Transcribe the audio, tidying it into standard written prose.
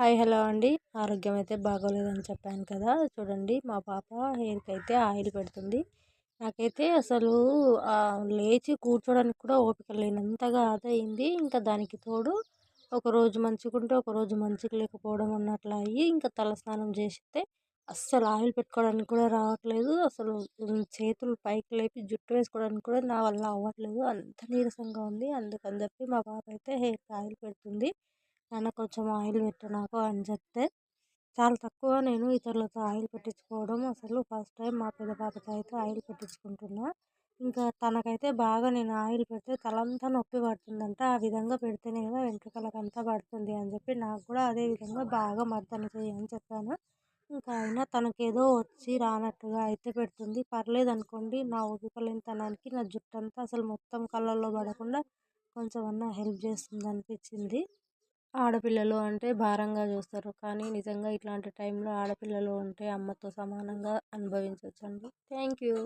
Hi hello అండి. ఆరోగ్యం అయితే బాగోలేదని చెప్పాను కదా! చూడండి మా పాప హెయిర్‌కి అయితే ఆయిల్ పెడుతుంది. నాకైతే అసలు లేచి కూర్చోడానికి కూడా ఓపిక లేనంతగా అదయింది. ఇంకా దానికి తోడు ఒకరోజు మంచిగుంటే, ఒకరోజు మంచిగా లేకపోవడం అన్నట్లా అయ్యి, ఇంకా తలస్నానం చేస్తే అస్సలు ఆయిల్ పెట్టుకోవడానికి కూడా రావట్లేదు. అసలు చేతులు పైకి లేపి జుట్టు వేసుకోవడానికి కూడా నా వల్ల అవ్వట్లేదు. అంత నీరసంగా ఉంది. అందుకని చెప్పి మా పాప అయితే హెయిర్‌కి ఆయిల్ పెడుతుంది. నాన్న కొంచెం ఆయిల్ పెట్టు నాకు అని చెప్తే, చాలా తక్కువ నేను ఇతరులతో ఆయిల్ పెట్టించుకోవడం. అసలు ఫస్ట్ టైం మా పెద్ద పాపతో అయితే ఆయిల్ పెట్టించుకుంటున్నా. ఇంకా తనకైతే బాగా నేను ఆయిల్ పెడితే తలంతా నొప్పి పడుతుందంట. ఆ విధంగా పెడితేనే కదా వెంట్రుకలకంతా పడుతుంది అని చెప్పి, నాకు కూడా అదే విధంగా బాగా మర్దన చెయ్యి అని చెప్పాను. ఇంకా అయినా తనకేదో వచ్చి రానట్టుగా అయితే పెడుతుంది. పర్లేదనుకోండి. నా ఓపిక లేనితనానికి నా జుట్టంతా అసలు మొత్తం కళ్ళల్లో పడకుండా కొంచెమన్నా హెల్ప్ చేస్తుందనిపించింది. ఆడపిల్లలు అంటే భారంగా చూస్తారు. కానీ నిజంగా ఇట్లాంటి టైంలో ఆడపిల్లలు ఉంటే అమ్మతో సమానంగా అనుభవించొచ్చండి. Thank you.